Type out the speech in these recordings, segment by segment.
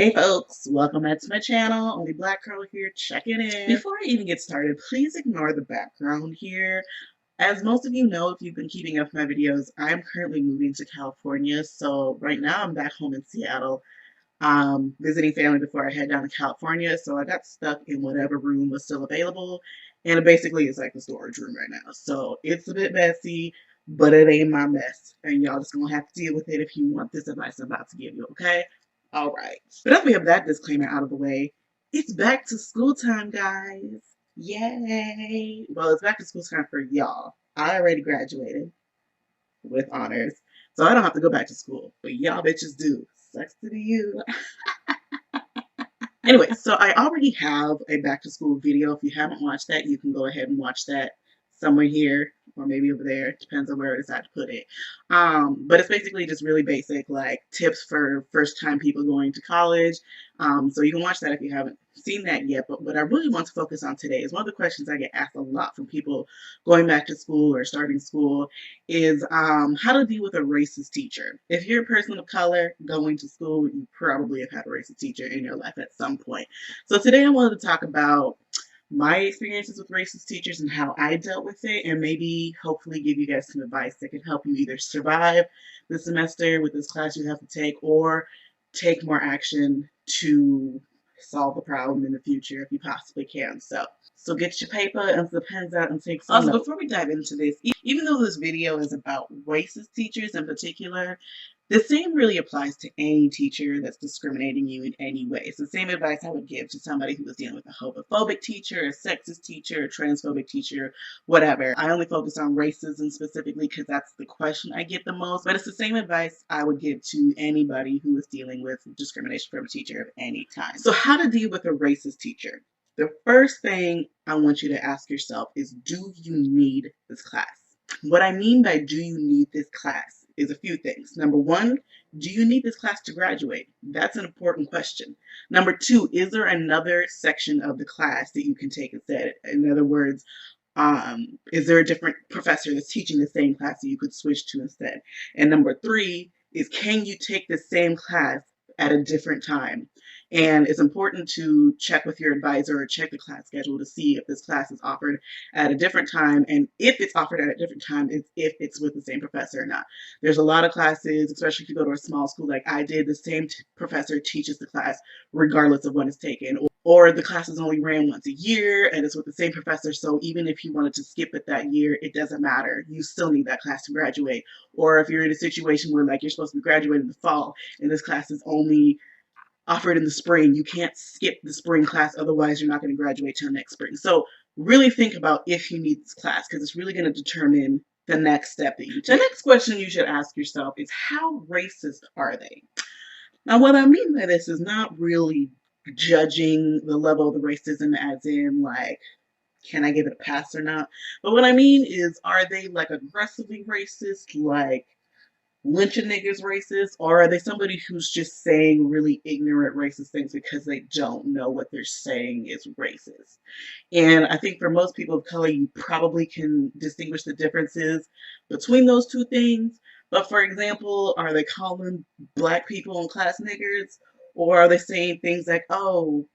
Hey folks, welcome back to my channel. Only Black Girl here checking in. Before I even get started, please ignore the background here. As most of you know, if you've been keeping up with my videos, I'm currently moving to California. So right now I'm back home in Seattle, visiting family before I head down to California. So I got stuck in whatever room was still available. And it basically is like the storage room right now. So it's a bit messy, but it ain't my mess. And y'all just gonna have to deal with it if you want this advice I'm about to give you, okay? All right. But as we have that disclaimer out of the way, it's back to school time, guys. Yay. Well, it's back to school time for y'all. I already graduated with honors, so I don't have to go back to school. But y'all bitches do. Sucks to be you. Anyway, so I already have a back to school video. If you haven't watched that, you can go ahead and watch that somewhere here or maybe over there. It depends on where I decide to put it. But it's basically just really basic, like tips for first time people going to college. So you can watch that if you haven't seen that yet. But what I really want to focus on today is one of the questions I get asked a lot from people going back to school or starting school is how to deal with a racist teacher. If you're a person of color going to school, you probably have had a racist teacher in your life at some point. So today I wanted to talk about my experiences with racist teachers and how I dealt with it, and maybe hopefully give you guys some advice that can help you either survive the semester with this class you have to take or take more action to solve the problem in the future if you possibly can. So get your paper and some pens out and take some notes. Before we dive into this, even though this video is about racist teachers in particular, the same really applies to any teacher that's discriminating you in any way. It's the same advice I would give to somebody who was dealing with a homophobic teacher, a sexist teacher, a transphobic teacher, whatever. I only focus on racism specifically because that's the question I get the most, but it's the same advice I would give to anybody who is dealing with discrimination from a teacher of any kind. So how to deal with a racist teacher? The first thing I want you to ask yourself is, do you need this class? What I mean by do you need this class is a few things. Number one, do you need this class to graduate? That's an important question. Number two, is there another section of the class that you can take instead? In other words, is there a different professor that's teaching the same class that you could switch to instead? And number three is, can you take the same class at a different time? And it's important to check with your advisor or check the class schedule to see if this class is offered at a different time, and if it's offered at a different time, is if it's with the same professor or not. There's a lot of classes, especially if you go to a small school like I did, the same professor teaches the class regardless of when it's taken. Or the classes only ran once a year and it's with the same professor, so even if you wanted to skip it that year, it doesn't matter. You still need that class to graduate. Or if you're in a situation where like you're supposed to be graduating in the fall and this class is only offered in the spring, you can't skip the spring class, otherwise you're not going to graduate till next spring. So really think about if you need this class, because it's really going to determine the next step that you take. The next question you should ask yourself is, how racist are they? Now, what I mean by this is not really judging the level of the racism as in like, can I give it a pass or not? But what I mean is, are they like aggressively racist, like lynching niggas racist, or are they somebody who's just saying really ignorant racist things because they don't know what they're saying is racist? And I think for most people of color, you probably can distinguish the differences between those two things. But for example, are they calling black people in class niggers? Or are they saying things like, oh,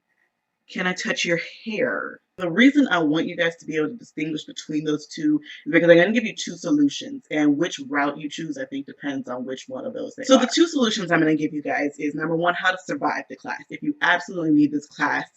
can I touch your hair? The reason I want you guys to be able to distinguish between those two is because I'm going to give you two solutions, and which route you choose, I think, depends on which one of those they are. So the two solutions I'm going to give you guys is, number one, how to survive the class. If you absolutely need this class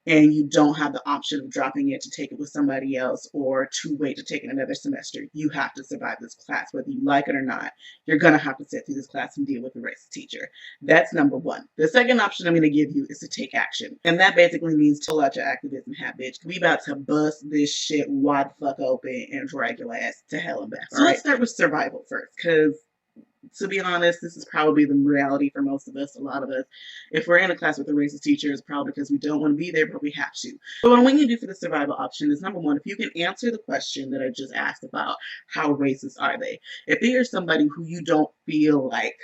and you don't have the option of dropping it to take it with somebody else or to wait to take it another semester, you have to survive this class. Whether you like it or not, you're going to have to sit through this class and deal with the racist teacher. That's number one. The second option I'm going to give you is to take action. And that basically means to pull out your activism hat, bitch. We about to bust this shit wide the fuck open and drag your ass to hell and back. So let's start with survival first, because to be honest, this is probably the reality for most of us, a lot of us. If we're in a class with a racist teacher, it's probably because we don't want to be there, but we have to. But what I want you to do for the survival option is, number one, if you can answer the question that I just asked about, how racist are they? If they are somebody who you don't feel like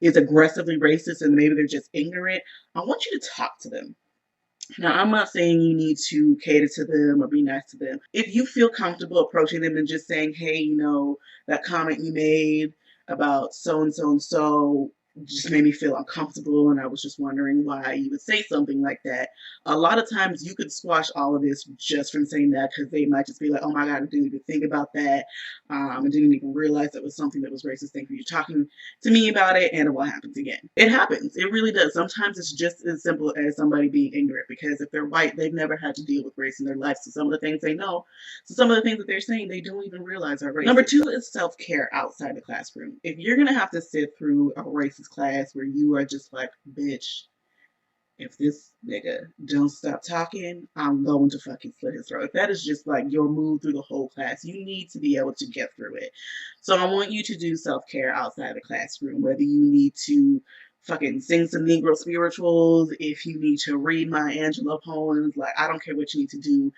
is aggressively racist and maybe they're just ignorant, I want you to talk to them. Now, I'm not saying you need to cater to them or be nice to them. If you feel comfortable approaching them and just saying, hey, you know, that comment you made about so and so and so, just made me feel uncomfortable, and I was just wondering why you would say something like that. A lot of times you could squash all of this just from saying that, because they might just be like, oh my God, I didn't even think about that. I didn't even realize that was something that was racist. Thank you for talking to me about it, and it will happen again. It happens. It really does. Sometimes it's just as simple as somebody being ignorant, because if they're white, they've never had to deal with race in their life. So some of the things they know, so some of the things that they're saying, they don't even realize are racist. Number two is self-care outside the classroom. If you're going to have to sit through a racist class where you are just like, bitch, if this nigga don't stop talking, I'm going to fucking slit his throat. If that is just like your mood through the whole class, you need to be able to get through it. So I want you to do self-care outside the classroom, whether you need to fucking sing some Negro spirituals, if you need to read Maya Angelou poems, like I don't care what you need to do.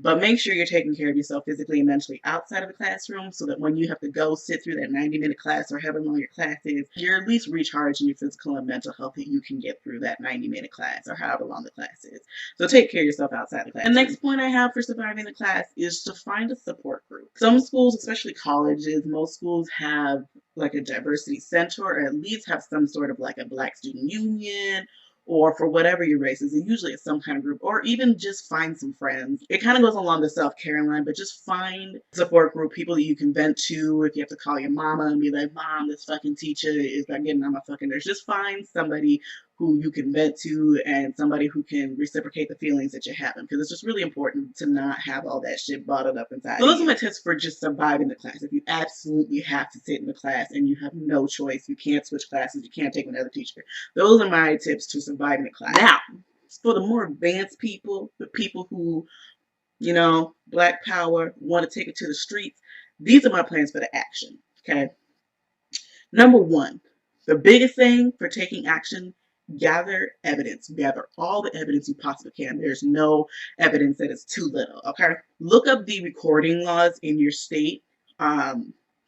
But make sure you're taking care of yourself physically and mentally outside of the classroom, so that when you have to go sit through that 90-minute class or however long your class is, you're at least recharging your physical and mental health that you can get through that 90-minute class or however long the class is. So take care of yourself outside the class. The next point I have for surviving the class is to find a support group. Some schools, especially colleges, most schools have like a diversity center, or at least have some sort of like a Black student union, or for whatever your race is, and usually it's some kind of group, or even just find some friends. It kind of goes along the self-care line, but just find a support group, people that you can vent to. If you have to call your mama and be like, Mom, this fucking teacher is not getting on my fucking nerves, just find somebody who you can vent to and somebody who can reciprocate the feelings that you're having, because it's just really important to not have all that shit bottled up inside. So those are my tips for just surviving the class. If you absolutely have to sit in the class and you have no choice, you can't switch classes, you can't take another teacher, those are my tips to surviving the class. Now, for the more advanced people, the people who, you know, Black power, want to take it to the streets, these are my plans for the action, okay? Number one, the biggest thing for taking action: gather evidence. Gather all the evidence you possibly can. There's no evidence that is too little, okay? Look up the recording laws in your state.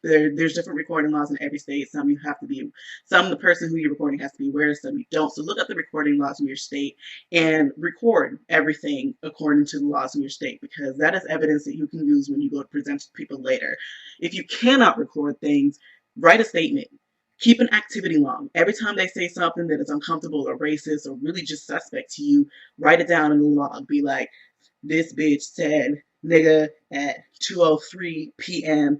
There's different recording laws in every state. Some you have to be, some the person who you're recording has to be aware, some you don't. So look up the recording laws in your state and record everything according to the laws in your state, because that is evidence that you can use when you go to present to people later. If you cannot record things, write a statement. Keep an activity log. Every time they say something that is uncomfortable or racist or really just suspect to you, write it down in the log. Be like, this bitch said nigga at 2:03 p.m.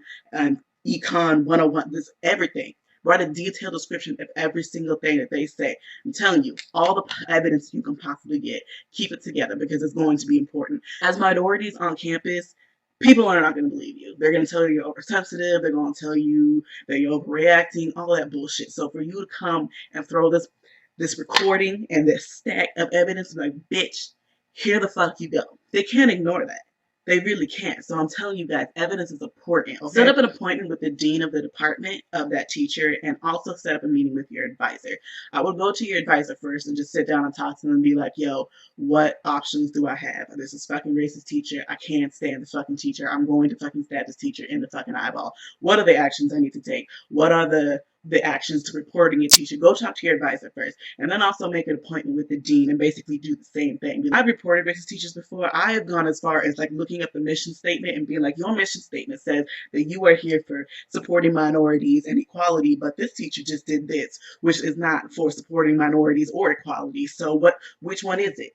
Econ 101. This everything. Write a detailed description of every single thing that they say. I'm telling you, all the evidence you can possibly get. Keep it together, because it's going to be important. As minorities on campus, people are not going to believe you. They're going to tell you you're oversensitive. They're going to tell you that you're overreacting, all that bullshit. So for you to come and throw this recording and this stack of evidence, like, bitch, here the fuck you go. They can't ignore that. They really can't. So I'm telling you guys, evidence is important. Okay? Set up an appointment with the dean of the department of that teacher, and also set up a meeting with your advisor. I would go to your advisor first and just sit down and talk to them and be like, yo, what options do I have? This is fucking racist teacher. I can't stand the fucking teacher. I'm going to fucking stab this teacher in the fucking eyeball. What are the actions I need to take? What are the actions to reporting a teacher? Go talk to your advisor first, and then also make an appointment with the dean and basically do the same thing. I've reported racist teachers before. I have gone as far as like looking up the mission statement and being like, your mission statement says that you are here for supporting minorities and equality, but this teacher just did this, which is not for supporting minorities or equality. So which one is it?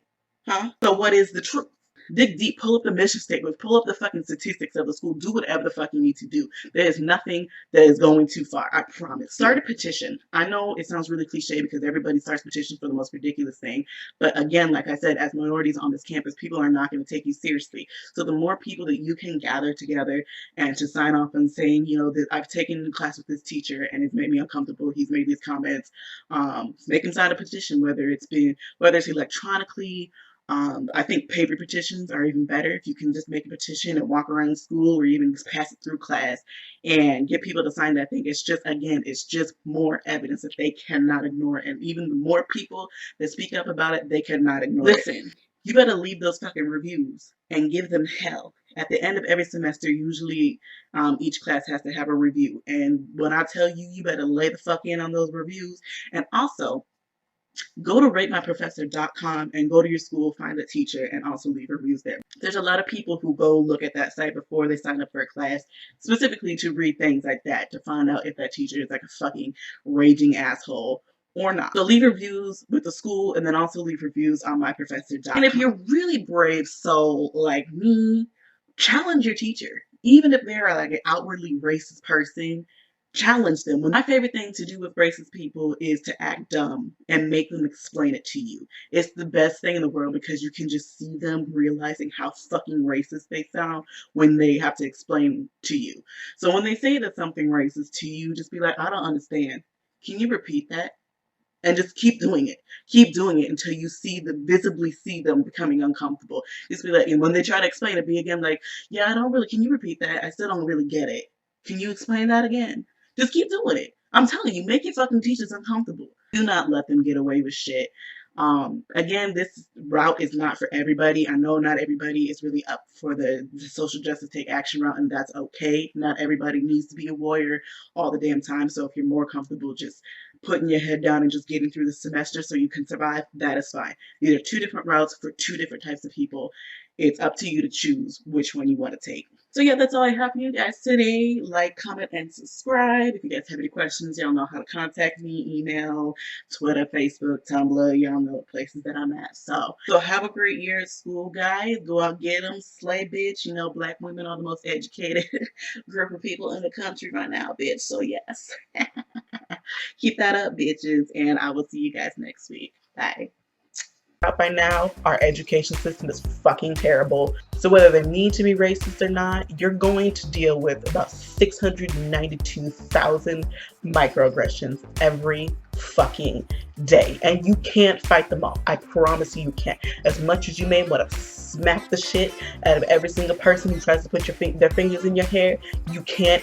Huh? So what is the truth? Dig deep, pull up the mission statement, pull up the fucking statistics of the school, do whatever the fuck you need to do. There is nothing that is going too far, I promise. Start a petition. I know it sounds really cliche because everybody starts petitions for the most ridiculous thing, but again, like I said, as minorities on this campus, people are not going to take you seriously. So the more people that you can gather together and to sign off and saying, you know, that I've taken a class with this teacher and it's made me uncomfortable, he's made these comments, make him sign a petition, whether it's electronically. I think paper petitions are even better. If you can just make a petition and walk around school, or even just pass it through class and get people to sign that thing. It's just, again, it's just more evidence that they cannot ignore. And even the more people that speak up about it, they cannot ignore it. Listen, you better leave those fucking reviews and give them hell. At the end of every semester, usually each class has to have a review. And when I tell you, you better lay the fuck in on those reviews. And also, go to ratemyprofessor.com and go to your school, find a teacher, and also leave reviews there. There's a lot of people who go look at that site before they sign up for a class, specifically to read things like that, to find out if that teacher is like a fucking raging asshole, or not. So leave reviews with the school, and then also leave reviews on myprofessor.com. And if you're really brave soul like me, challenge your teacher. Even if they're like an outwardly racist person, challenge them. My favorite thing to do with racist people is to act dumb and make them explain it to you. It's the best thing in the world because you can just see them realizing how fucking racist they sound when they have to explain to you. So when they say that something racist to you, just be like, I don't understand. Can you repeat that? And just keep doing it. Keep doing it until you visibly see them becoming uncomfortable. Just be like, and when they try to explain it, be again like, yeah, I don't really, can you repeat that? I still don't really get it. Can you explain that again? Just keep doing it. I'm telling you, make your fucking teachers uncomfortable. Do not let them get away with shit. Again, this route is not for everybody. I know not everybody is really up for the social justice take action route, and that's okay. Not everybody needs to be a warrior all the damn time. So if you're more comfortable just putting your head down and just getting through the semester so you can survive, that is fine. These are two different routes for two different types of people. It's up to you to choose which one you want to take. So yeah, that's all I have for you guys today. Like, comment, and subscribe. If you guys have any questions, y'all know how to contact me. Email, Twitter, Facebook, Tumblr. Y'all know the places that I'm at. So have a great year at school, guys. Go out, get them. Slay, bitch. You know, black women are the most educated group of people in the country right now, bitch. So yes. Keep that up, bitches. And I will see you guys next week. Bye. By now, our education system is fucking terrible. So whether they mean to be racist or not, you're going to deal with about 692,000 microaggressions every fucking day. And you can't fight them all. I promise you can't. As much as you may want to smack the shit out of every single person who tries to put their fingers in your hair, you can't